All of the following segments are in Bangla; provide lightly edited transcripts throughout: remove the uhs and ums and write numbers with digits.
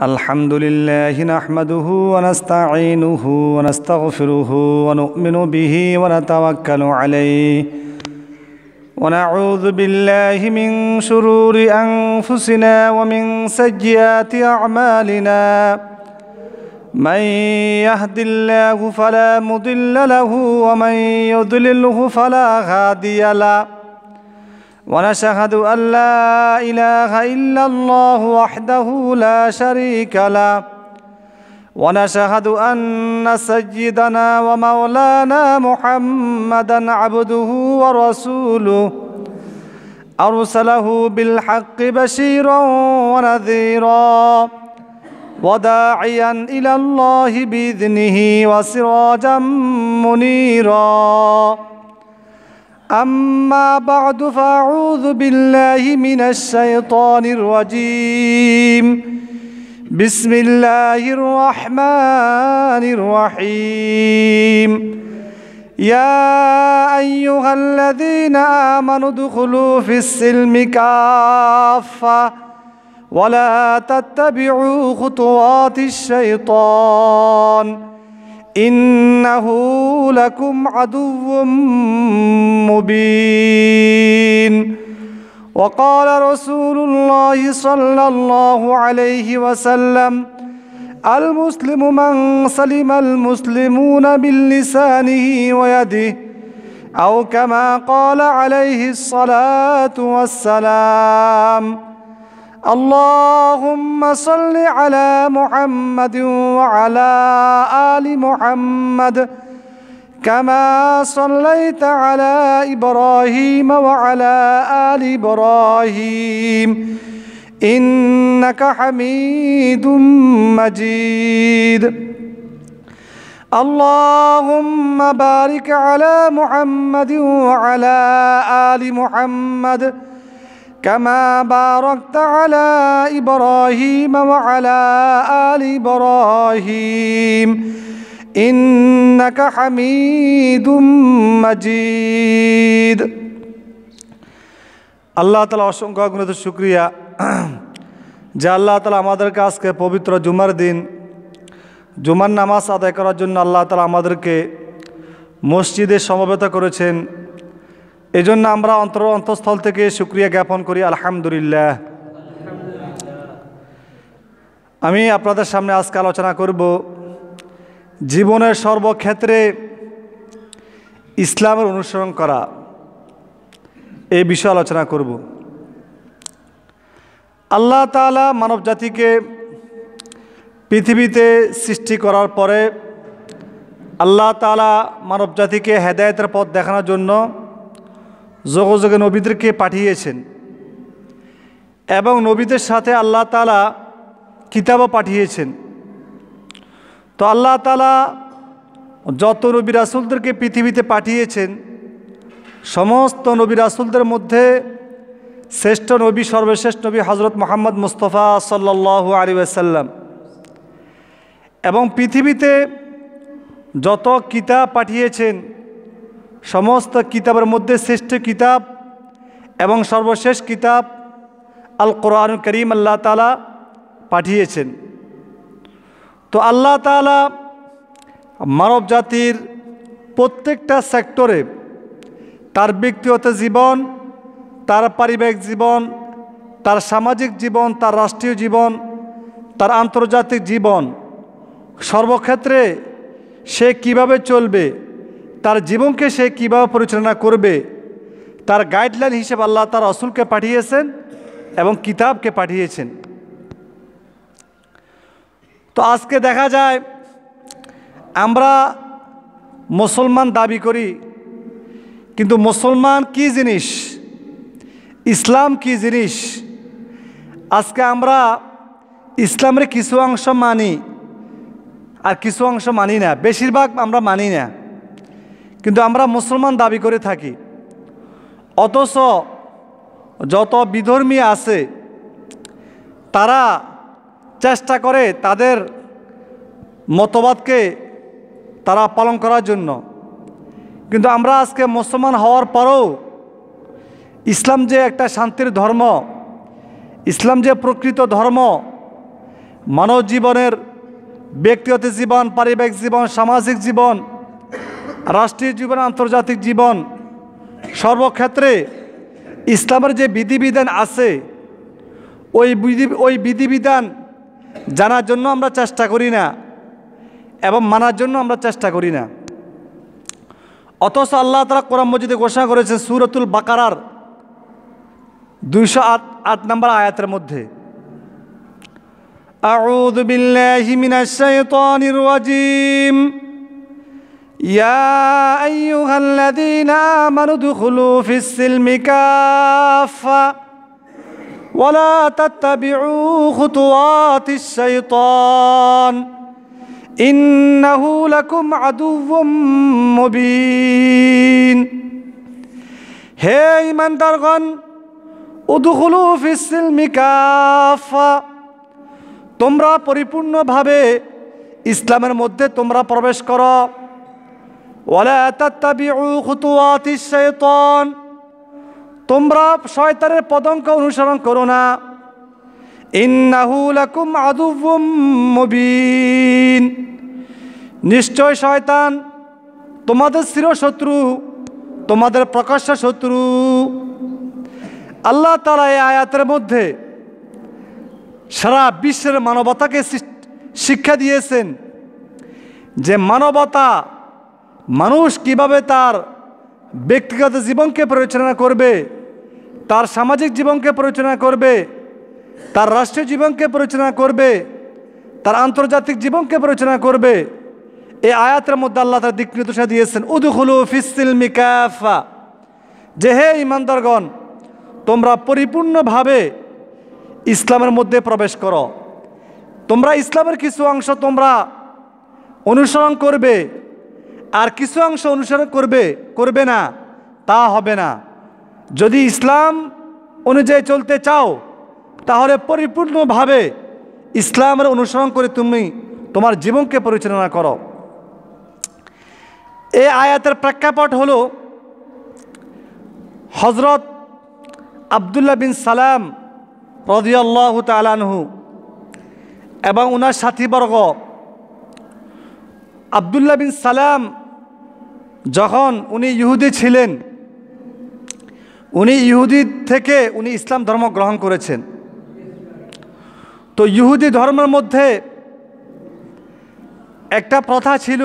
الحمد لله نحمده ونستعينه ونستغفره ونؤمن به ونتوكل عليه ونعوذ بالله من شرور أنفسنا ومن سيئات أعمالنا من يهد الله فلا مضل له ومن يضلله فلا هادي له ونشهد أن لا إله إلا الله وحده لا شريك له ونشهد أن سيدنا ومولانا محمدًا عبده ورسوله أرسله بالحق بشيرًا ونذيرًا وداعيًا إلى الله بإذنه وسراجًا منيرًا أما بعد فأعوذ بالله من الشيطان الرجيم بسم الله الرحمن الرحيم يا أيها الذين آمنوا ادخلوا في السلم كافة ولا تتبعوا خطوات الشيطان إنه لكم عدو مبين وقال رسول الله صلى الله عليه وسلم المسلم من سلم المسلمون من لسانه ويده أو كما قال عليه الصلاة والسلام اللهم صل على محمد وعلى آل محمد كما صليت على إبراهيم وعلى آل إبراهيم إنك حميد مجيد اللهم بارك على محمد وعلى آل محمد كما باركت على إبراهيم وعلى آل إبراهيم إنك حميد مجيد আল্লাহ তাআলা অসংখ্য অগণিত শুকরিয়া যে আল্লাহ তাআলা আমাদেরকে আজকে পবিত্র জুমার দিন জুমার নামাজ আদায় করার জন্য আল্লাহ তাআলা আমাদেরকে মসজিদে সমবেত করেছেন। এজন্য আমরা অন্তঃস্থল থেকে শুকরিয়া জ্ঞাপন করি আলহামদুলিল্লাহ। আমি আপনাদের সামনে আজকে আলোচনা করব জীবনের সর্বক্ষেত্রে ইসলামের অনুসরণ করা, এই বিষয়ে আলোচনা করব। আল্লাহ তাআলা মানব জাতিকে পৃথিবীতে সৃষ্টি করার পরে আল্লাহ তাআলা মানব জাতিকে হেদায়েতের পথ দেখানোর জন্য যুগে যুগে নবীদেরকে পাঠিয়েছেন এবং নবীদের সাথে আল্লাহ তাআলা কিতাবও পাঠিয়েছেন। তো আল্লাহ তাআলা যত নবী রাসূলদেরকে পৃথিবীতে পাঠিয়েছেন সমস্ত নবী রাসূলদের মধ্যে শ্রেষ্ঠ নবী সর্বশেষ নবী হযরত মুহাম্মদ মুস্তাফা সাল্লাল্লাহু আলাইহি ওয়াসাল্লাম। এবং পৃথিবীতে যত কিতাব পাঠিয়েছেন সমস্ত কিতাবের মধ্যে শ্রেষ্ঠ কিতাব এবং সর্বশেষ কিতাব আল কোরআনুল কারীম আল্লাহ তাআলা পাঠিয়েছেন। তো আল্লাহ তাআলা মানব জাতির প্রত্যেকটা সেক্টরে তার ব্যক্তিগত জীবন, তার পারিবারিক জীবন, তার সামাজিক জীবন, তার রাষ্ট্রীয় জীবন, তার আন্তর্জাতিক জীবন, সর্বক্ষেত্রে সে কিভাবে চলবে, তার জীবনকে সে কীভাবে পরিচালনা করবে তার গাইডলাইন হিসেবে আল্লাহ তার রাসূলকে পাঠিয়েছেন এবং কিতাবকে পাঠিয়েছেন। তো আজকে দেখা যায় আমরা মুসলমান দাবি করি, কিন্তু মুসলমান কি জিনিস, ইসলাম কি জিনিস, আজকে আমরা ইসলামের কিছু অংশ মানি আর কিছু অংশ মানি না, বেশিরভাগ আমরা মানি না, কিন্তু আমরা মুসলমান দাবি করে থাকি। অথচ যত বিধর্মী আছে তারা চেষ্টা করে তাদের মতবাদকে তারা পালন করার জন্য, কিন্তু আমরা আজকে মুসলমান হওয়ার পরেও ইসলাম যে একটা শান্তির ধর্ম, ইসলাম যে প্রকৃত ধর্ম, মানব জীবনের ব্যক্তিগত জীবন, পারিবারিক জীবন, সামাজিক জীবন, রাষ্ট্রীয় জীবন, আন্তর্জাতিক জীবন, সর্বক্ষেত্রে ইসলামের যে বিধিবিধান আছে ওই বিধিবিধান জানার জন্য আমরা চেষ্টা করি না এবং মানার জন্য আমরা চেষ্টা করি না। অথচ আল্লাহ তাআলা কোরআন মাজিদে ঘোষণা করেছেন সূরাতুল বাকারার 208 নম্বর আয়াতের মধ্যে, আউযু বিল্লাহি মিনাশ শাইতানির রাজীম, ইয়া আইয়ুহাল্লাযীনা আমানু দুখুলু ফিস-সিলমি কাফা ওয়া লা তাত্তাবিউ খুতুওয়াতিশ শাইতান ইন্নাহু লাকুম আদুউম মুবিন। হে ঈমানদারগণ, উদখুলু ফিস-সিলমি কাফা, তোমরা পরিপূর্ণভাবে ইসলামের মধ্যে তোমরা প্রবেশ করো। ওয়ালা তাত্তাবিউ খুতুওয়াতিশ শাইতান, তোমরা শয়তানের পদঙ্ক অনুসরণ করো না। ইন্নাহু লাকুম আদুউম মুবিন, নিশ্চয় শয়তান তোমাদের চিরশত্রু, তোমাদের প্রকাশ্য শত্রু। আল্লাহ তাআলা এই আয়াতের মধ্যে সারা বিশ্বের মানবতাকে শিক্ষা দিয়েছেন যে মানুষ কিভাবে তার ব্যক্তিগত জীবনকে পরিচালনা করবে, তার সামাজিক জীবনকে পরিচালনা করবে, তার রাষ্ট্রীয় জীবনকে পরিচালনা করবে, তার আন্তর্জাতিক জীবনকে পরিচালনা করবে। এই আয়াতের মধ্যে আল্লাহ তার দিক নির্দেশনা দিয়েছেন উদখুলু ফিস-সিলমি কাফা, যে হে ঈমানদারগণ, তোমরা পরিপূর্ণভাবে ইসলামের মধ্যে প্রবেশ করো। তোমরা ইসলামের কিছু অংশ তোমরা অনুসরণ করবে আর কিছু অংশ অনুসরণ করবে না, তা হবে না। যদি ইসলাম অনুযায়ী চলতে চাও তাহলে পরিপূর্ণভাবে ইসলামের অনুসরণ করে তুমি তোমার জীবনকে পরিচালনা করো। এই আয়াতের প্রেক্ষাপট হলো হযরত আব্দুল্লাহ বিন সালাম রাদিয়াল্লাহু তাআলা আনহু এবং ওনার সাথীবর্গ। আব্দুল্লাহ বিন সালাম যখন উনি ইহুদি ছিলেন, উনি ইহুদি থেকে উনি ইসলাম ধর্ম গ্রহণ করেছেন। তো ইহুদি ধর্মের মধ্যে একটা প্রথা ছিল,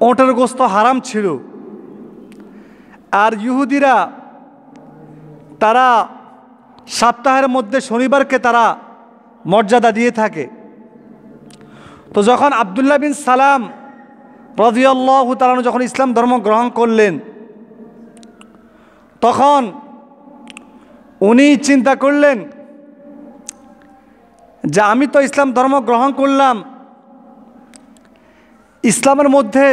ওটের গোশত হারাম ছিল। আর ইহুদিরা তারা সপ্তাহের মধ্যে শনিবারকে তারা মর্যাদা দিয়ে থাকে। তো যখন আব্দুল্লাহ বিন সালাম রাদিয়াল্লাহু তাআলা যখন ইসলাম ধর্ম গ্রহণ করলেন, তখন উনি চিন্তা করলেন যে আমি তো ইসলাম ধর্ম গ্রহণ করলাম, ইসলামের মধ্যে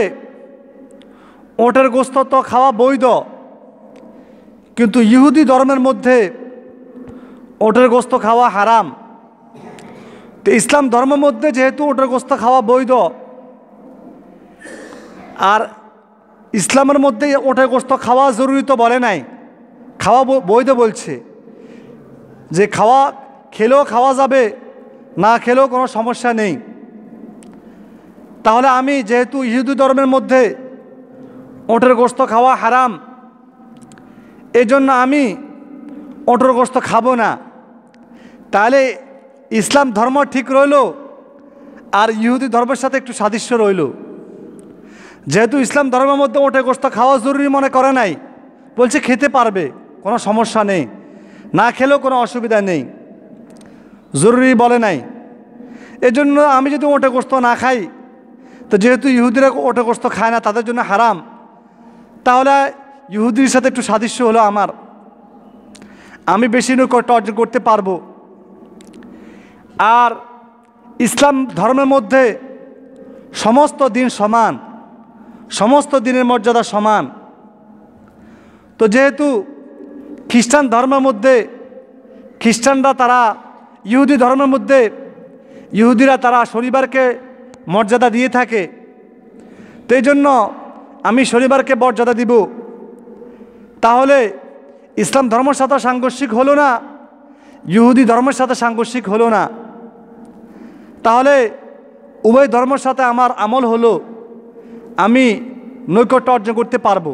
ওটের গোশত তো খাওয়া বৈধ, কিন্তু ইহুদি ধর্মের মধ্যে ওটের গোশত খাওয়া হারাম। তো ইসলাম ধর্মের মধ্যে যেহেতু ওটের গোশত খাওয়া বৈধ আর ইসলামের মধ্যে ওটের গোশত খাওয়া জরুরি তো বলে নাই, খাওয়া বৈধ বলছে, যে খেলেও খাওয়া যাবে, না খেলেও কোনো সমস্যা নেই। তাহলে আমি যেহেতু ইহুদি ধর্মের মধ্যে ওটের গোশত খাওয়া হারাম, এই জন্য আমি ওটের গোশত খাবো না। তাহলে ইসলাম ধর্ম ঠিক রইল আর ইহুদি ধর্মের সাথে একটু সাদৃশ্য রইল। যেহেতু ইসলাম ধর্মের মধ্যে ওটের গোশত খাওয়া জরুরি মনে করে নাই, বলছে খেতে পারবে, কোনো সমস্যা নেই, না খেলেও কোনো অসুবিধা নেই, জরুরি বলে নাই। এজন্য আমি যদি ওটের গোশত না খাই, তো যেহেতু ইহুদিরা ওটের গোশত খায় না, তাদের জন্য হারাম, তাহলে ইহুদির সাথে একটু সাদৃশ্য হলো আমার, আমি বেশি নৈকট্য অর্জন করতে পারবো। আর ইসলাম ধর্মের মধ্যে সমস্ত দিন সমান, সমস্ত দিনের মর্যাদা সমান। তো যেহেতু খ্রিস্টান ধর্মের মধ্যে খ্রিস্টানরা তারা ইহুদি ধর্মের মধ্যে ইহুদিরা তারা শনিবারকে মর্যাদা দিয়ে থাকে, তো এই জন্য আমি শনিবারকে মর্যাদা দিব। তাহলে ইসলাম ধর্মের সাথে সাংঘর্ষিক হলো না, ইহুদি ধর্মের সাথে সাংঘর্ষিক হলো না, তাহলে উভয় ধর্মের সাথে আমার আমল হলো, আমি নৈকট্য অর্জন করতে পারবো।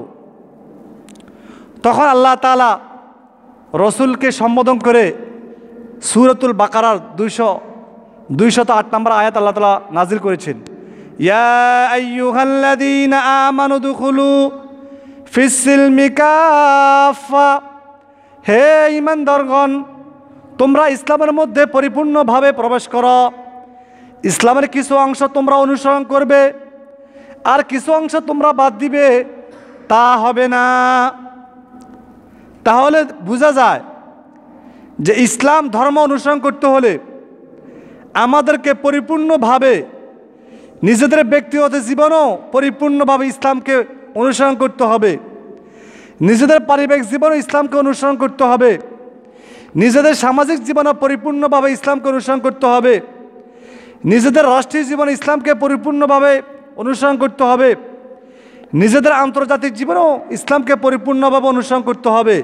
তখন আল্লাহ তাআলা রসুলকে সম্বোধন করে সূরাতুল বাকারার 208 নম্বর আয়াত আল্লাহ তাআলা নাজিল করেছেন, ইয়া আইয়ুহাল্লাযীনা আমানু দুখুলু ফিস-সিলমি কাফা, হে ঈমানদারগণ, তোমরা ইসলামের মধ্যে পরিপূর্ণভাবে প্রবেশ করো। ইসলামের কিছু অংশ তোমরা অনুসরণ করবে আর কিছু অংশ তোমরা বাদ দিবে, তা হবে না। তাহলে বোঝা যায় যে ইসলাম ধর্ম অনুসরণ করতে হলে আমাদেরকে পরিপূর্ণভাবে নিজেদের ব্যক্তিগত জীবনও পরিপূর্ণভাবে ইসলামকে অনুসরণ করতে হবে, নিজেদের পারিবারিক জীবনও ইসলামকে অনুসরণ করতে হবে, নিজেদের সামাজিক জীবনও পরিপূর্ণভাবে ইসলামকে অনুসরণ করতে হবে, নিজেদের রাষ্ট্রীয় জীবনে ইসলামকে পরিপূর্ণভাবে অনুসরণ করতে হবে, নিজেদের আন্তর্জাতিক জীবনেও ইসলামকে পরিপূর্ণভাবে অনুসরণ করতে হবে।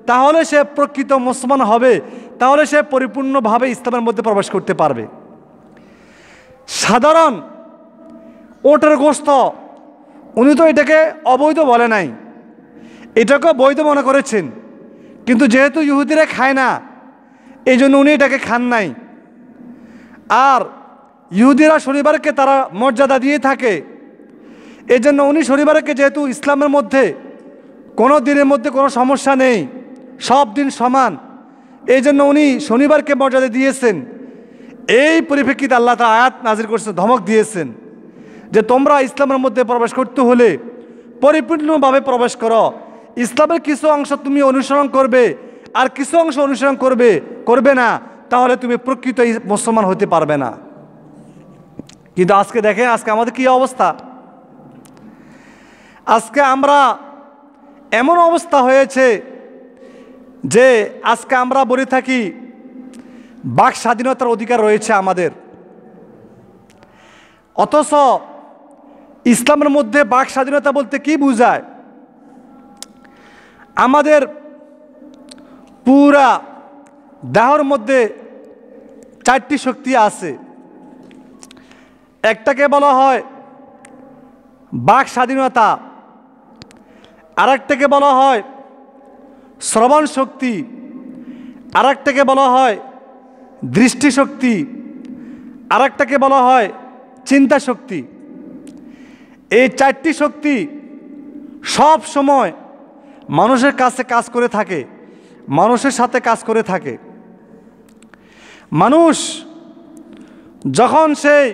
তাহলে সে প্রকৃত মুসলমান হবে, তাহলে সে পরিপূর্ণভাবে ইসলামের মধ্যে প্রবেশ করতে পারবে। সাধারণ ওটের গোশত, উনি তো এটাকে অবৈধ বলে নাই, এটাকে বৈধ মনে করেছেন, কিন্তু যেহেতু ইহুদিরা খায় না এই জন্য উনি এটাকে খান নাই। আর ইহুদিরা শনিবারকে তারা মর্যাদা দিয়ে থাকে, এই জন্য উনি শনিবারকে, যেহেতু ইসলামের মধ্যে কোনো দিনের মধ্যে কোনো সমস্যা নেই, সব দিন সমান, এই জন্য উনি শনিবারকে মর্যাদা দিয়েছেন। এই পরিপ্রেক্ষিতে আল্লাহ তাআলা আয়াত নাজিল করেছেন, ধমক দিয়েছেন যে তোমরা ইসলামের মধ্যে প্রবেশ করতে হলে পরিপূর্ণভাবে প্রবেশ করো। ইসলামের কিছু অংশ তুমি অনুসরণ করবে আর কিছু অংশ অনুসরণ করবে না, তাহলে তুমি প্রকৃত মুসলমান হতে পারবে না। কিন্তু আজকে দেখেন, আজকে আমাদের কি অবস্থা। আজকে আমরা এমন অবস্থা হয়েছে যে আজকে আমরা বলে থাকি বাক স্বাধীনতার অধিকার রয়েছে আমাদের, অথচ ইসলামের মধ্যে বাক স্বাধীনতা বলতে কি বোঝায়? আমাদের পুরা দেহের মধ্যে 4টি শক্তি আছে। একটাকে বলা হয় বাক স্বাধীনতা, আরেকটাকে বলা হয় শ্রবণ শক্তি, আরেকটাকে বলা হয় দৃষ্টিশক্তি, আরেকটাকে বলা হয় চিন্তা শক্তি। এই 4টি শক্তি সব সময় মানুষের কাছে কাজ করে থাকে, মানুষের সাথে কাজ করে থাকে। মানুষ যখন সেই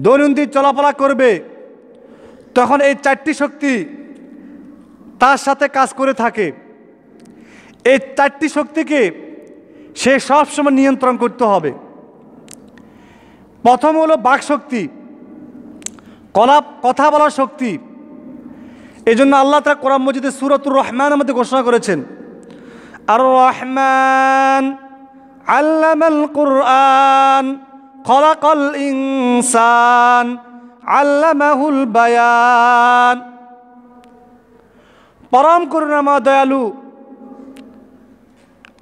দৈনন্দিন চলাফেরা করবে তখন এই 4টি শক্তি তার সাথে কাজ করে থাকে। এই 4টি শক্তিকে সে সবসময় নিয়ন্ত্রণ করতে হবে। প্রথম হলো বাক শক্তি, কথা বলার শক্তি। এই জন্য আল্লাহ তাআলা কোরআন মজিদে সূরাতুর রহমানের মধ্যে ঘোষণা করেছেন, আর রহমান আল্লামাল কুরআন খলাকাল ইনসান আল্লামাহুল বায়ান। পরম করুণাময় দয়ালু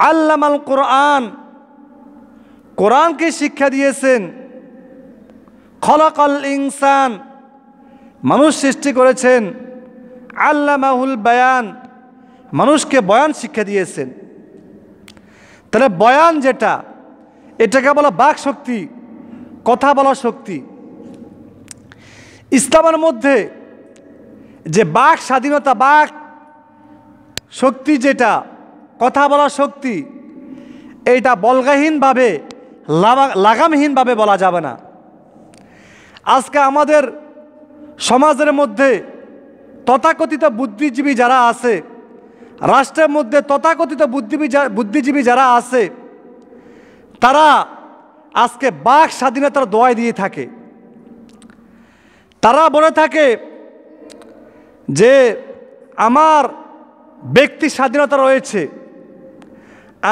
আল্লামাল কুরআন, কোরআনকে শিক্ষা দিয়েছেন। খলাকাল ইনসান, মানুষ সৃষ্টি করেছেন। আল্লামাহুল বায়ান, মানুষকে বয়ান শিক্ষা দিয়েছেন। তাহলে বয়ান যেটা, এটাকে বলা বাক শক্তি, কথা বলার শক্তি। ইসলামের মধ্যে যে বাক স্বাধীনতা, বাক শক্তি যেটা, কথা বলার শক্তি, এইটা বলগাহীনভাবে, লাগামহীনভাবে বলা যাবে না। আজকে আমাদের সমাজের মধ্যে তথাকথিত বুদ্ধিজীবী যারা আছে, রাষ্ট্রের মধ্যে তথাকথিত বুদ্ধিজীবী যারা আছে, তারা আজকে বাক স্বাধীনতার দোহাই দিয়ে থাকে। তারা বলে থাকে যে আমার ব্যক্তি স্বাধীনতা রয়েছে,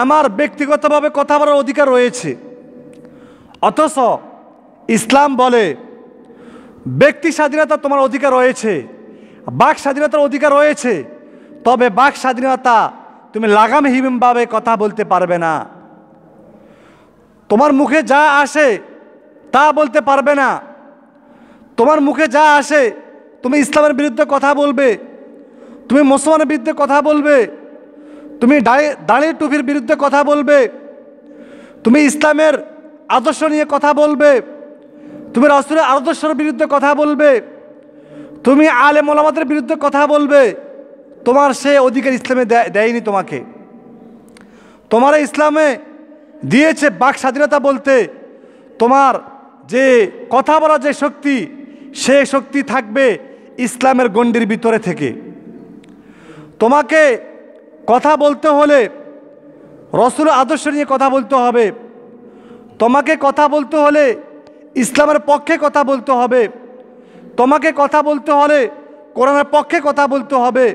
আমার ব্যক্তিগতভাবে কথা বলার অধিকার রয়েছে। অথচ ইসলাম বলে ব্যক্তি স্বাধীনতা তোমার অধিকার রয়েছে, বাক স্বাধীনতার অধিকার রয়েছে, তবে বাক স্বাধীনতা তুমি লাগামহীনভাবে কথা বলতে পারবে না। তোমার মুখে যা আসে তা বলতে পারবে না। তোমার মুখে যা আসে তুমি ইসলামের বিরুদ্ধে কথা বলবে, তুমি মুসলমানের বিরুদ্ধে কথা বলবে, তুমি দাড়ি টুপির বিরুদ্ধে কথা বলবে, তুমি ইসলামের আদর্শ নিয়ে কথা বলবে, তুমি রাসূলের আদর্শের বিরুদ্ধে কথা বলবে, তুমি আলেম ওলামাদের বিরুদ্ধে কথা বলবে। তোমার সে অধিকার ইসলামে দেয়নি তোমাকে। তোমার ইসলামে দিয়েছে বাক স্বাধীনতা বলতে, তোমার যে কথা বলার যে শক্তি, সে শক্তি থাকবে ইসলামের গণ্ডির ভিতরে থেকে। তোমাকে কথা বলতে হলে রাসূলের আদর্শ নিয়ে কথা বলতে হবে, তোমাকে কথা বলতে হলে ইসলামের পক্ষে কথা বলতে হবে, তোমাকে কথা বলতে হলে কোরআনের পক্ষে কথা বলতে হবে,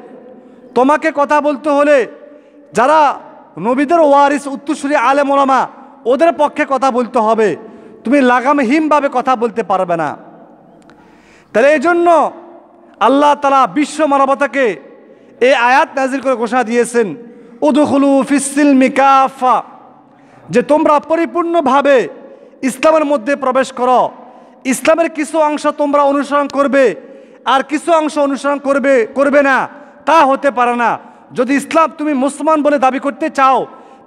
তোমাকে কথা বলতে হলে যারা নবীদের ওয়ারিস উত্তরসূরি আলেম ওলামা ওদের পক্ষে কথা বলতে হবে। তুমি লাগামহীনভাবে কথা বলতে পারবে না। তাহলে এই জন্য আল্লাহ তাআলা বিশ্ব মানবতাকে এই আয়াত নাজিল করে ঘোষণা দিয়েছেন, উদখুলু ফিস-সিলমি কাফা, যে তোমরা পরিপূর্ণভাবে ইসলামের মধ্যে প্রবেশ করো। ইসলামের কিছু অংশ তোমরা অনুসরণ করবে আর কিছু অংশ অনুসরণ করবে না, তা হতে পারে না। যদি ইসলাম তুমি মুসলমান বলে দাবি করতে চাও,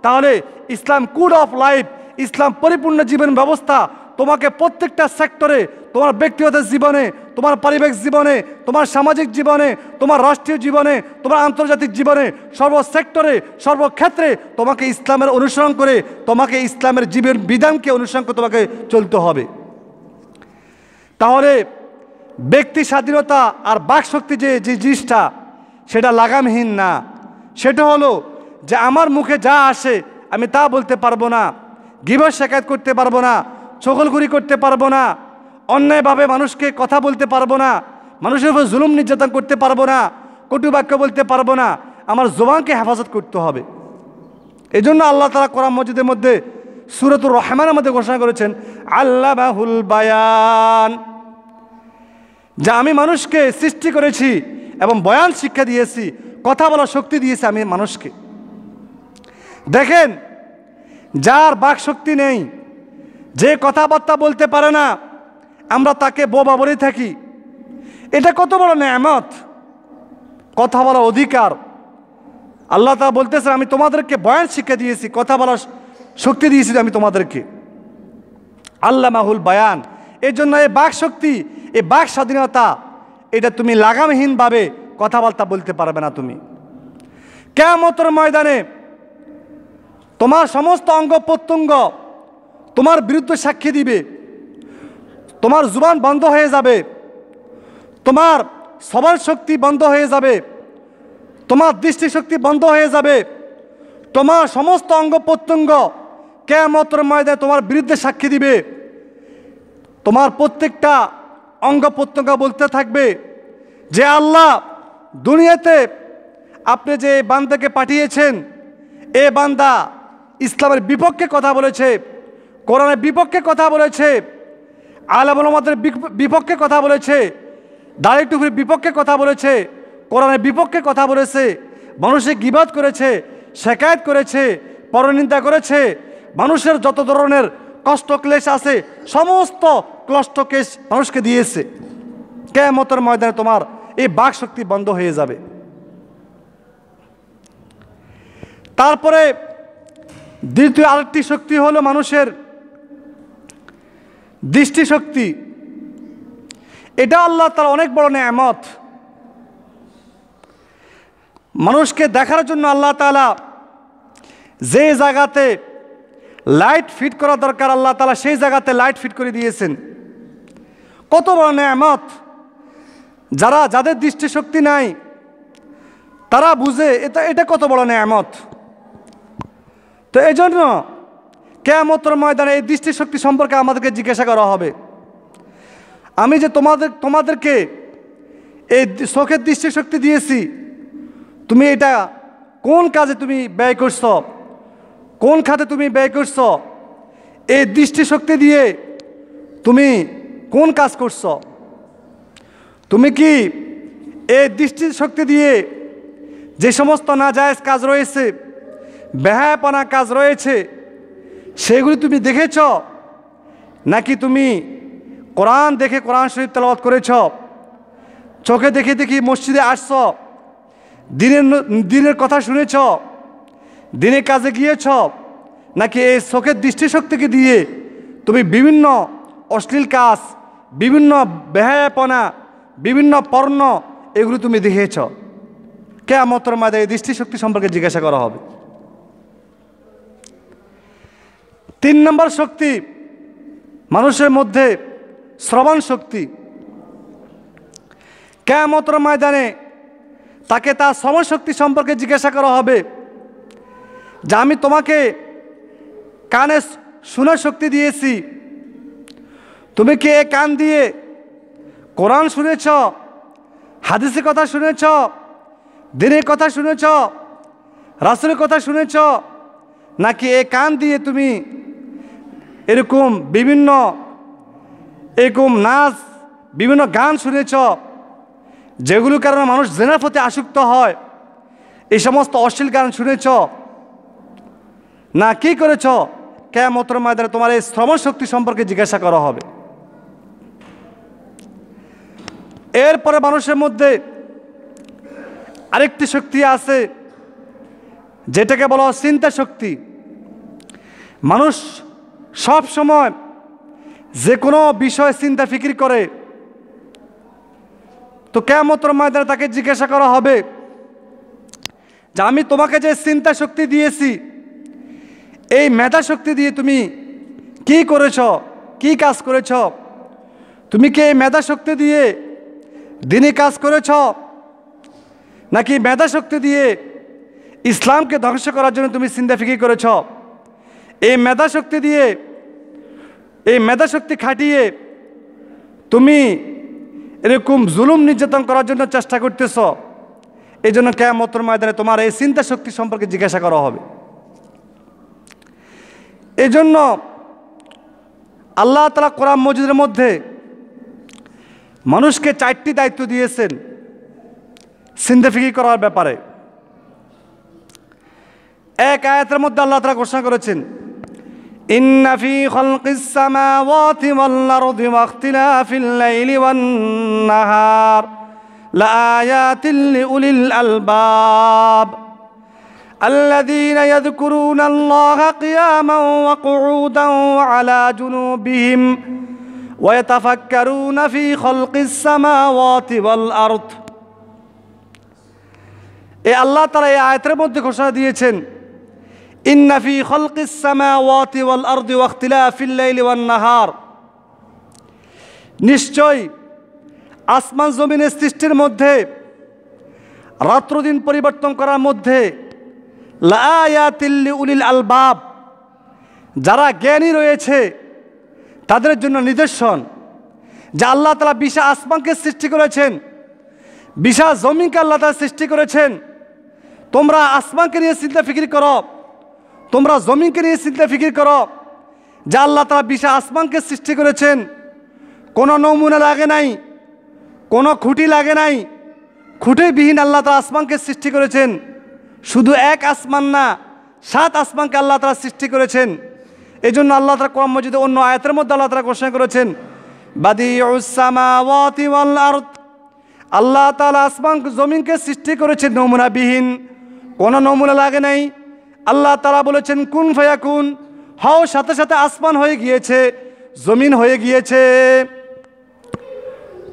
তাহলে ইসলাম কোড অফ লাইফ, ইসলাম পরিপূর্ণ জীবন ব্যবস্থা তোমাকে প্রত্যেকটা সেক্টরে, তোমার ব্যক্তিগত জীবনে, তোমার পারিবারিক জীবনে, তোমার সামাজিক জীবনে, তোমার রাষ্ট্রীয় জীবনে, তোমার আন্তর্জাতিক জীবনে, সর্বসেক্টরে সর্বক্ষেত্রে তোমাকে ইসলামের অনুসরণ করে, তোমাকে ইসলামের জীবন বিধানকে অনুসরণ করে তোমাকে চলতে হবে। তাহলে ব্যক্তি স্বাধীনতা আর বাকশক্তি যে জিনিসটা, সেটা লাগামহীন না। সেটা হলো যে আমার মুখে যা আসে আমি তা বলতে পারবো না, গীবত শিকায়ত করতে পারবো না, চগলখুরি করতে পারবো না, অন্যায়ভাবে মানুষকে কথা বলতে পারবো না, মানুষের উপর জুলুম নির্যাতন করতে পারবো না, কটু বাক্য বলতে পারবো না। আমার জবানকে হেফাজত করতে হবে। এই জন্য আল্লাহ তাআলা কোরআন মজিদের মধ্যে সূরাতুর রহমানের মধ্যে ঘোষণা করেছেন, আল্লামাহুল বায়ান, যা আমি মানুষকে সৃষ্টি করেছি এবং বয়ান শিক্ষা দিয়েছি, কথা বলার শক্তি দিয়েছি আমি মানুষকে। দেখেন, যার বাক শক্তি নেই, যে কথাবার্তা বলতে পারে না, আমরা তাকে বোবা বলে থাকি। এটা কত বড় নেয়ামত, কথা বলার অধিকার। আল্লাহ তাআলা বলতেছেন, আমি তোমাদেরকে বয়ান শিক্ষা দিয়েছি, কথা বলার শক্তি দিয়েছি আমি তোমাদেরকে। আল্লামাহুল বায়ান। এই জন্য এই বাক শক্তি, এই বাক স্বাধীনতা, এটা তুমি লাগামহীনভাবে কথাবার্তা বলতে পারবে না। তুমি কিয়ামতের ময়দানে তোমার সমস্ত অঙ্গ প্রত্যঙ্গ তোমার বিরুদ্ধে সাক্ষী দিবে, তোমার জুবান বন্ধ হয়ে যাবে, তোমার সবার শক্তি বন্ধ হয়ে যাবে, তোমার দৃষ্টিশক্তি বন্ধ হয়ে যাবে, তোমার সমস্ত অঙ্গ প্রত্যঙ্গ কিয়ামতের ময়দানে তোমার বিরুদ্ধে সাক্ষী দিবে। তোমার প্রত্যেকটা অঙ্গ প্রত্যঙ্গ বলতে থাকবে যে আল্লাহ, দুনিয়াতে আপনি যে বান্দাকে পাঠিয়েছেন, এ বান্দা ইসলামের বিপক্ষে কথা বলেছে, কোরআনের বিপক্ষে কথা বলেছে, আলেম ওলামাদের বিপক্ষে কথা বলেছে, দাড়ি টুপির বিপক্ষে কথা বলেছে, কোরআনের বিপক্ষে কথা বলেছে, মানুষের গীবত করেছে, শিকায়ত করেছে, পরনিন্দা করেছে, মানুষের যত ধরনের কষ্ট ক্লেশ আছে সমস্ত কষ্ট ক্লেশ মানুষকে দিয়েছে। কিয়ামতের ময়দানে তোমার এই বাক শক্তি বন্ধ হয়ে যাবে। তারপরে দ্বিতীয় আরেকটি শক্তি হলো মানুষের দৃষ্টিশক্তি। এটা আল্লাহ তাআলার অনেক বড় নেয়ামত। মানুষকে দেখার জন্য আল্লাহ তাআলা যে জায়গাতে লাইট ফিট করা দরকার, আল্লাহ তাআলা সেই জায়গাতে লাইট ফিট করে দিয়েছেন। কত বড় নেয়ামত! যাদের দৃষ্টিশক্তি নাই তারা বুঝে এটা কত বড় নেয়ামত। তো এই জন্য কিয়ামতের ময়দানে এই দৃষ্টিশক্তি সম্পর্কে আমাদেরকে জিজ্ঞাসা করা হবে। আমি যে তোমাদেরকে এই চোখের দৃষ্টিশক্তি দিয়েছি, তুমি এটা কোন কাজে তুমি ব্যয় করছো, কোন খাতে তুমি ব্যয় করছো? এই দৃষ্টিশক্তি দিয়ে তুমি কোন কাজ করছো? তুমি কি এই দৃষ্টিশক্তি দিয়ে যে সমস্ত নাজায়েজ কাজ রয়েছে, বেহায়াপনা কাজ রয়েছে, সেগুলি তুমি দেখেছ, নাকি তুমি কোরআন দেখে কোরআন শরীফ তেলাওয়াত করেছ, চোখে দেখে দেখি মসজিদে আসছ, দিনের কথা শুনেছ, দিনের কাজে গিয়েছ, নাকি এই চোখের দৃষ্টিশক্তিকে দিয়ে তুমি বিভিন্ন অশ্লীল কাজ, বিভিন্ন বেহায়াপনা, বিভিন্ন পর্ণ এগুলো তুমি দেখেছ? কিয়ামতের ময়দানে এই দৃষ্টিশক্তি সম্পর্কে জিজ্ঞাসা করা হবে। 3 নম্বর শক্তি মানুষের মধ্যে শ্রবণ শক্তি। কিয়ামতের ময়দানে তাকে তার শ্রবণ শক্তি সম্পর্কে জিজ্ঞাসা করা হবে যে আমি তোমাকে কানে শোনার শক্তি দিয়েছি, তুমি কি এ কান দিয়ে কোরআন শুনেছ, হাদিসের কথা শুনেছ, দিনের কথা শুনেছ, রাসূলের কথা শুনেছ, নাকি এ কান দিয়ে তুমি এরকম বিভিন্ন নাচ, বিভিন্ন গান শুনেছ, যেগুলোর কারণে মানুষ জিনার প্রতি আসক্ত হয়, এই সমস্ত অশ্লীল গান শুনেছ, না কি করেছ? কিয়ামতের ময়দানে তোমার এই শ্রবণ শক্তি সম্পর্কে জিজ্ঞাসা করা হবে। এরপরে মানুষের মধ্যে আরেকটি শক্তি আছে, যেটাকে বলা হয় চিন্তা শক্তি। মানুষ সব সময় যে কোনো বিষয়ে চিন্তা ফিকির করে, তো কিয়ামতের ময়দানে তাকে জিজ্ঞাসা করা হবে যে আমি তোমাকে যে চিন্তা শক্তি দিয়েছি, এই মেধা শক্তি দিয়ে তুমি কি করেছ, কি কাজ করেছ? তুমি কি এই মেধা শক্তি দিয়ে দিনী কাজ করেছ, নাকি মেধা শক্তি দিয়ে ইসলামকে ধ্বংস করার জন্য তুমি চিন্তা ফিকির করেছ? এই মেধা শক্তি দিয়ে, এই মেধা শক্তি খাটিয়ে তুমি এরকম জুলুম নির্যাতন করার জন্য চেষ্টা করতেছ। এই জন্য কিয়ামতের ময়দানে তোমার এই চিন্তা শক্তি সম্পর্কে জিজ্ঞাসা করা হবে। এই জন্য আল্লাহ তাআলা কোরআন মজিদের মধ্যে মানুষকে 4টি দায়িত্ব দিয়েছেন চিন্তা ফিকির করার ব্যাপারে। এক আয়াতের মধ্যে আল্লাহ তাআলা ঘোষণা করেছেন, ইন্না ফি খালকিস সামাওয়াতি ওয়াল আরদি ওয়া ইখতিলাফিল লাইলি ওয়ান নাহার লাআয়াতিন লিউলিল আলবাব الذين يذكرون الله قياما وقعودا وعلى جنوبهم ويتفكرون في خلق السماوات والأرض। এই আল্লাহ তাআলা এই আয়াতের মধ্যে ঘোষণা দিয়েছেন, ইন্না ফি খালকিস সামাওয়াতি ওয়াল আরদি ওয়া ইখতিলাফিল লাইলি ওয়ান নাহার, নিশ্চয় আসমান জমিনের সৃষ্টির মধ্যে, রাত্র দিন পরিবর্তন করার মধ্যে লাআয়াতিল লিউলিল আলবাব, যারা জ্ঞানী রয়েছে তাদের জন্য নিদর্শন। যা আল্লাহ তাআলা বিশাল আসমানকে সৃষ্টি করেছেন, বিশাল জমিনকে আল্লাহ তাআলা সৃষ্টি করেছেন। তোমরা আসমানকে নিয়ে চিন্তা ফিকির করো, তোমরা জমিনকে নিয়ে চিন্তা ফিকির করো। যা আল্লাহ তাআলা বিশাল আসমানকে সৃষ্টি করেছেন, কোনো নমুনা লাগে নাই, কোনো খুঁটি লাগে নাই, খুঁটিবিহীন আল্লাহ তাআলা আসমানকে সৃষ্টি করেছেন। শুধু এক আসমান না, 7 আসমানকে আল্লাহ তাআলা সৃষ্টি করেছেন। এই জন্য আল্লাহ তাআলা কোরআন মাজিদে অন্য আয়াতের মধ্যে আল্লাহ তাআলা ঘোষণা করেছেন, বাদিউস সামাওয়াতি ওয়াল আরদ, আল্লাহ তাআলা আসমান জমিনকে সৃষ্টি করেছেন নমুনাবিহীন, কোনো নমুনা লাগে নাই। আল্লাহ তাআলা বলেছেন কুন ফায়াকুন, হও, সাথে সাথে আসমান হয়ে গিয়েছে, জমিন হয়ে গিয়েছে।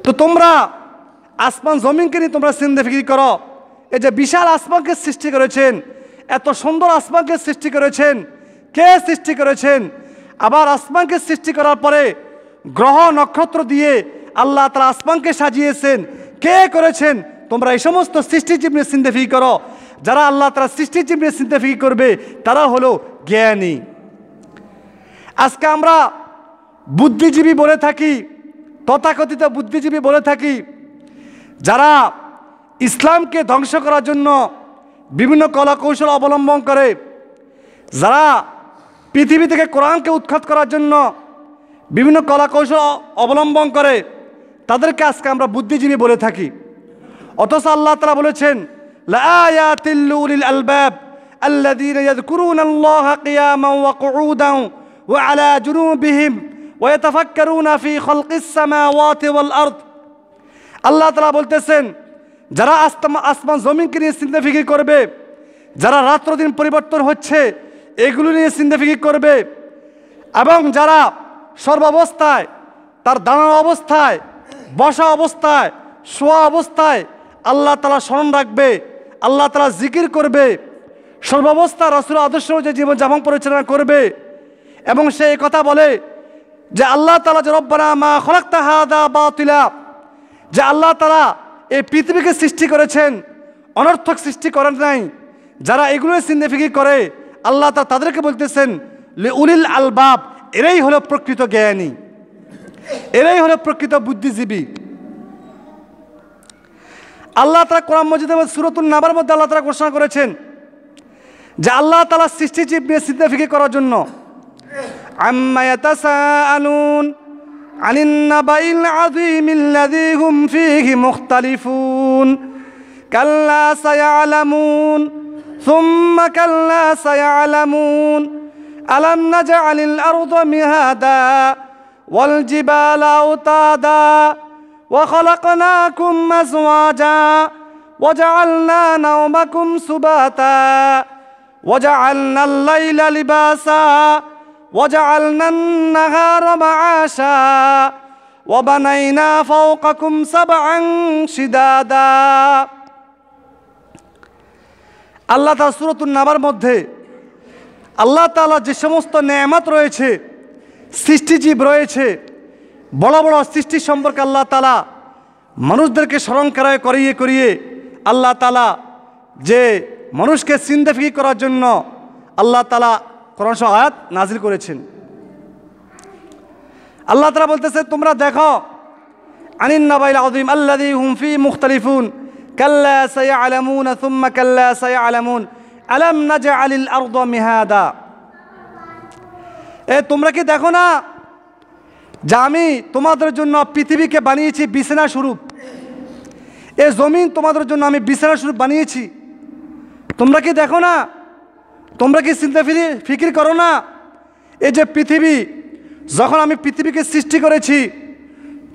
তো তোমরা আসমান জমিনকে নিয়ে তোমরা চিন্তা ফিকির করো। এই যে বিশাল আসমানকে সৃষ্টি করেছেন, এত সুন্দর আসমানকে সৃষ্টি করেছেন, কে সৃষ্টি করেছেন? আবার আসমানকে সৃষ্টি করার পরে গ্রহ নক্ষত্র দিয়ে আল্লাহ তাআলা আসমানকে সাজিয়েছেন, কে করেছেন? তোমরা এই সমস্ত সৃষ্টিজীব নিয়ে চিন্তা ফিকির করো। যারা আল্লাহ তাআলা সৃষ্টিজীব নিয়ে চিন্তা ফিকির করবে তারা হলো জ্ঞানী। আজকে আমরা বুদ্ধিজীবী বলে থাকি, তথাকথিত বুদ্ধিজীবী বলে থাকি, যারা ইসলামকে ধ্বংস করার জন্য বিভিন্ন কলাকৌশল অবলম্বন করে, যারা পৃথিবী থেকে কোরআনকে উৎখাত করার জন্য বিভিন্ন কলাকৌশল অবলম্বন করে, তাদেরকে আজকে আমরা বুদ্ধিজীবী বলে থাকি। অথচ আল্লাহ তাআলা বলেছেন লাআয়াতিল লিউলিল আলবাব الذين يذكرون الله قياما وقعودا وعلى جنوبهم ويتفكرون في خلق السماوات والأرض আল্লাহ তাআলা বলতেছেন যারা আসমান জমিনকে নিয়ে চিন্তা ফিকির করবে, যারা রাত্র দিন পরিবর্তন হচ্ছে এগুলো নিয়ে চিন্তা ফিকির করবে, এবং যারা সর্বাবস্থায় তার দাঁড়ানো অবস্থায়, বসা অবস্থায়, শোয়া অবস্থায় আল্লাহ তাআলা স্মরণ রাখবে, আল্লাহ তাআলা জিকির করবে, সর্বাবস্থা রাসূলের আদর্শ অনুযায়ী জীবনযাপন পরিচালনা করবে, এবং সে এই কথা বলে যে আল্লাহ তাআলা যে রব্বানা মা খলাকতা হাযা বাতিলা, যে আল্লাহ তাআলা এই পৃথিবীকে সৃষ্টি করেছেন, অনর্থক সৃষ্টি করেন নাই। যারা এগুলো চিন্তা ফিকির করে আল্লাহ তাআলা তাদেরকে বলতেছেন লিউলিল আলবাব, এরাই হলো প্রকৃত জ্ঞানী, এরাই হলো প্রকৃত বুদ্ধিজীবী। আল্লাহ তাআলা কোরআন মাজিদে সূরাতুন নাবার মধ্যে আল্লাহ তাআলা ঘোষণা করেছেন যে আল্লাহ তাআলা সৃষ্টিজীব নিয়ে চিন্তা ফিকির করার জন্য আম্মা ইয়াতাসাআলুন আনিন নাবাইল আযীমিল্লাযী হুম ফীহি মুখতালিফুন কাল্লা সায়ালামুন সুম্মা কাল্লা সায়ালামুন আলাম নাজআলিল আরদা মিহাদা ওয়াল জিবালা আওতাদা ওয়া খালাকনাকুম আজওয়াজা وجعلنا نومكم سباتا وجعلنا الليل لباسا وجعلنا النهار معاشا وبنينا فوقكم سبعا شدادا আল্লাহ তাআলা সূরাতুন নাবার মধ্যে আল্লাহ তাআলা যে সমস্ত নেয়ামত রয়েছে, সৃষ্টিজীব রয়েছে, বড় বড় সৃষ্টি সম্পর্কে আল্লাহ তাআলা মানুষদেরকে স্মরণ করিয়ে করিয়ে আল্লাহ তাআলা যে মানুষকে চিন্তা ফিকির করার জন্য আল্লাহ তাআলা কোরআন শরীফ আয়াত নাজিল করেছেন। আল্লাহ তাআলা বলতেছে তোমরা দেখো আনিন নাবাইল আযীম আল্লাযী হুম ফী মুখতালিফুন কাল্লা সায়ালামুন সুম্মা কাল্লা সায়ালামুন আলাম নাজআলিল আরদা মিহাদা। তোমরা কি দেখো না যে আমি তোমাদের জন্য পৃথিবীকে বানিয়েছি বিছানা স্বরূপ, এ জমিন তোমাদের জন্য আমি বিছানা স্বরূপ বানিয়েছি। তোমরা কি দেখো না, তোমরা কি চিন্তা ফিকির করো না, এই যে পৃথিবী, যখন আমি পৃথিবীকে সৃষ্টি করেছি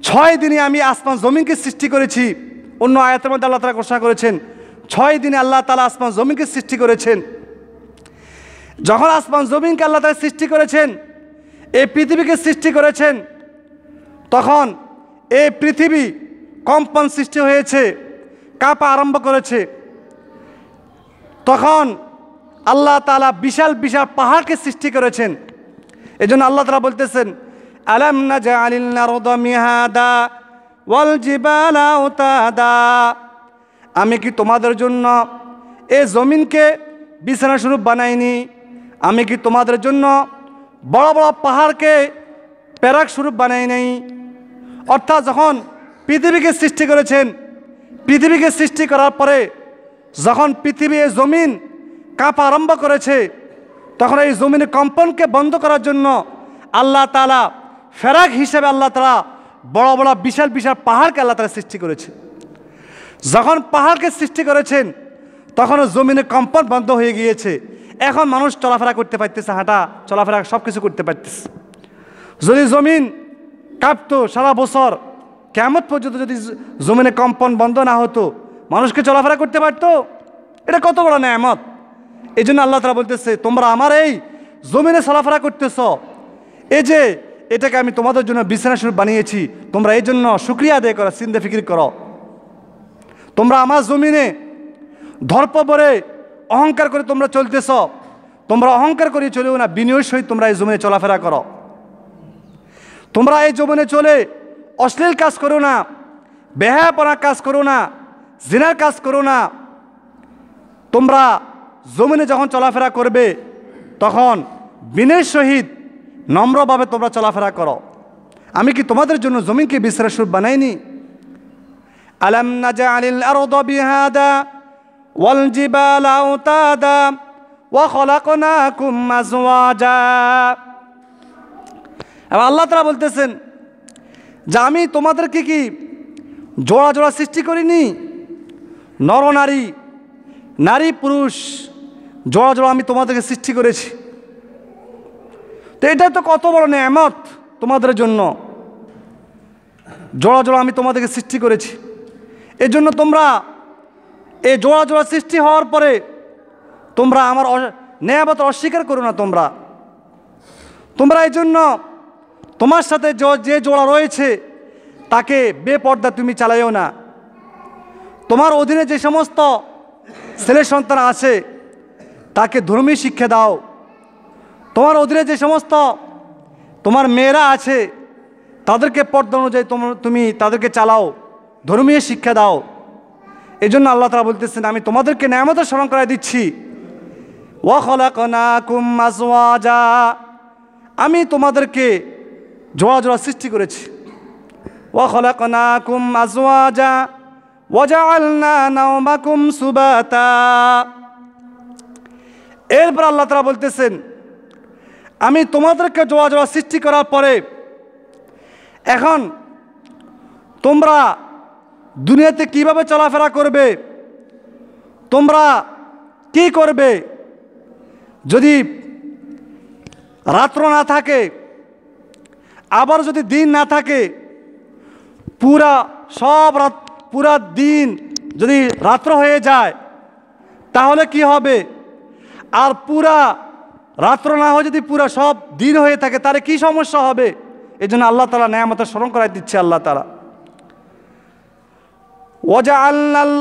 6 দিনে আমি আসমান জমিনকে সৃষ্টি করেছি। অন্য আয়াতের মধ্যে আল্লাহ তাআলা ঘোষণা করেছেন 6 দিনে আল্লাহ তাআলা আসমান জমিনকে সৃষ্টি করেছেন। যখন আসমান জমিনকে আল্লাহ তাআলা সৃষ্টি করেছেন, এই পৃথিবীকে সৃষ্টি করেছেন, তখন এই পৃথিবী কম্পন সৃষ্টি হয়েছে, কাঁপা আরম্ভ করেছে। তখন আল্লাহ তাআলা বিশাল বিশাল পাহাড়কে সৃষ্টি করেছেন। এজন্য আল্লাহ তাআলা বলতেছেন আলাম নাজআলিল আরদা মিহাদা ওয়াল জিবালা আওতাদা, আমি কি তোমাদের জন্য এই জমিনকে বিছানা স্বরূপ বানাইনি? আমি কি তোমাদের জন্য বড় বড় পাহাড়কে প্যারাক স্বরূপ বানাই নাই? অর্থাৎ যখন পৃথিবীকে সৃষ্টি করেছেন, পৃথিবীকে সৃষ্টি করার পরে যখন পৃথিবী এই জমিন কাঁপা আরম্ভ করেছে, তখন এই জমিনের কম্পনকে বন্ধ করার জন্য আল্লাহ তাআলা ফেরাক হিসেবে আল্লাহ তাআলা বড় বড় বিশাল বিশাল পাহাড়কে আল্লাহ তাআলা সৃষ্টি করেছে। যখন পাহাড়কে সৃষ্টি করেছেন তখন জমিনের কম্পন বন্ধ হয়ে গিয়েছে। এখন মানুষ চলাফেরা করতে পারতেছে, হাঁটা চলাফেরা সব কিছু করতে পারতেছে। যদি জমিন কাঁপতো সারা বছর, কিয়ামত পর্যন্ত যদি জমিনে কম্পন বন্ধ না হতো, মানুষকে চলাফেরা করতে পারতো? এটা কত বড় নেয়ামত। এই জন্য আল্লাহ তাআলা বলতেছে তোমরা আমার এই জমিনে চলাফেরা করতেছ, এই যে এটাকে আমি তোমাদের জন্য বিছানা স্বরূপ বানিয়েছি, তোমরা এই জন্য শুকরিয়া আদায় করো, চিন্তা ফিকির করো। তোমরা আমার জমিনে ধর্প বরে অহংকার করে তোমরা চলতেছ, তোমরা অহংকার করে চলেও না, বিনয়ের সহিত তোমরা এই জমিনে চলাফেরা করো। তোমরা এই জমিনে চলে অশ্লীল কাজ করো না, বেহায়াপনার কাজ করো না, জিনার কাজ করো না। তোমরা জমিনে যখন চলাফেরা করবে তখন বিনয়ের সহিত নম্রভাবে তোমরা চলাফেরা করো। আমি কি তোমাদের জন্য জমিনকে বিছানা স্বরূপ বানাইনি? আলাম নাজআলিল আরদা বিহাদা ওয়াল জিবালা আওতাদা ওয়া খালাকনাকুম আজওয়াজা। আর আল্লাহ তাআলা বলতেছেন যে আমি তোমাদেরকে কি জোড়া জোড়া সৃষ্টি করিনি? নর নারী, নারী পুরুষ জোড়া জোড়া আমি তোমাদেরকে সৃষ্টি করেছি। তো এটা তো কত বড় নেয়ামত তোমাদের জন্য, জোড়া জোড়া আমি তোমাদেরকে সৃষ্টি করেছি। এই জন্য তোমরা এই জোড়া জোড়া সৃষ্টি হওয়ার পরে তোমরা আমার নেয়ামত অস্বীকার করো না। তোমরা এই জন্য তোমার সাথে যে জোড়া রয়েছে তাকে বেপর্দা তুমি চালাইও না। তোমার অধীনে যে সমস্ত ছেলে সন্তান আছে তাকে ধর্মীয় শিক্ষা দাও। তোমার অধীনে যে সমস্ত তোমার মেয়েরা আছে তাদেরকে পর্দা অনুযায়ী তুমি তাদেরকে চালাও, ধর্মীয় শিক্ষা দাও। এই জন্য আল্লাহ তাআলা বলতেছেন, আমি তোমাদেরকে নেয়ামতের স্মরণ করাই দিচ্ছি। ওয়া খালাকনাকুম আজওয়াজা, আমি তোমাদেরকে জোড়া জোড়া সৃষ্টি করেছি। ওয়া খালাকনাকুম আজওয়াজা ওয়া জাআলনা নাওমাকুম সুবাতা। এরপর আল্লাহ তাআলা বলতেছেন, আমি তোমাদেরকে জোড়া জোড়া সৃষ্টি করার পরে এখন তোমরা দুনিয়াতে কিভাবে চলাফেরা করবে, তোমরা কি করবে? যদি রাত্র না থাকে, আবার যদি দিন না থাকে, পুরা দিন যদি রাত্র হয়ে যায় তাহলে কি হবে? আর পুরা রাত্র না হয়ে যদি পুরা সব দিন হয়ে থাকে তাহলে কি সমস্যা হবে? এই জন্য আল্লাহ তাআলা নেয়ামতের স্মরণ করাই দিচ্ছে। আল্লাহ তাআলা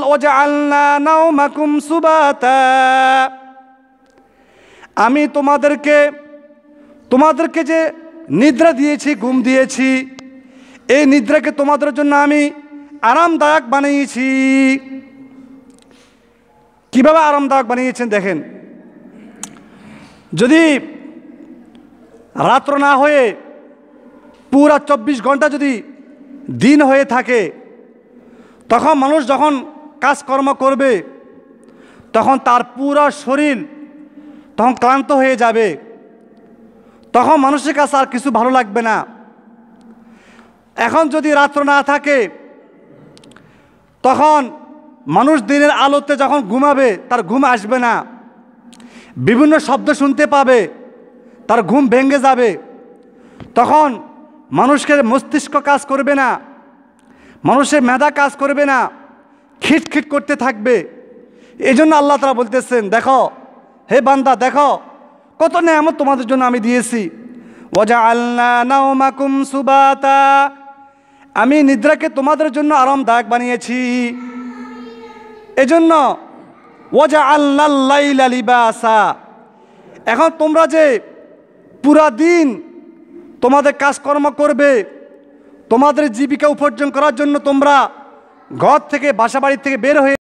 ওয়াজআলনা নাওমাকুম সুবাতা, আমি তোমাদেরকে যে নিদ্রা দিয়েছি, ঘুম দিয়েছি, এই নিদ্রাকে তোমাদের জন্য আমি আরামদায়ক বানিয়েছি। কিভাবে আরামদায়ক বানিয়েছেন দেখেন, যদি রাত্র না হয়ে পুরা 24 ঘন্টা যদি দিন হয়ে থাকে, তখন মানুষ যখন কাজকর্ম করবে তখন তার পুরা শরীর তখন ক্লান্ত হয়ে যাবে, তখন মানুষের কাছে আর কিছু ভালো লাগবে না। এখন যদি রাত্র না থাকে তখন মানুষ দিনের আলোতে যখন ঘুমাবে তার ঘুম আসবে না, বিভিন্ন শব্দ শুনতে পাবে, তার ঘুম ভেঙে যাবে, তখন মানুষের মস্তিষ্ক কাজ করবে না, মানুষের মেধা কাজ করবে না, খিটখিট করতে থাকবে। এই জন্য আল্লাহ তাআলা বলতেছেন, দেখো হে বান্দা, দেখো কত নেয়ামত তোমাদের জন্য আমি দিয়েছি। ওয়াজআলনা নাওমাকুম সুবাতা, আমি নিদ্রাকে তোমাদের জন্য আরামদায়ক বানিয়েছি। এজন্য ওয়াজআলনাল লাইলা লিবাসা, এখন তোমরা যে পুরা দিন তোমাদের কাজকর্ম করবে, তোমাদের জীবিকা উপার্জন করার জন্য তোমরা ঘর থেকে বাসা বাড়ি থেকে বের হয়ে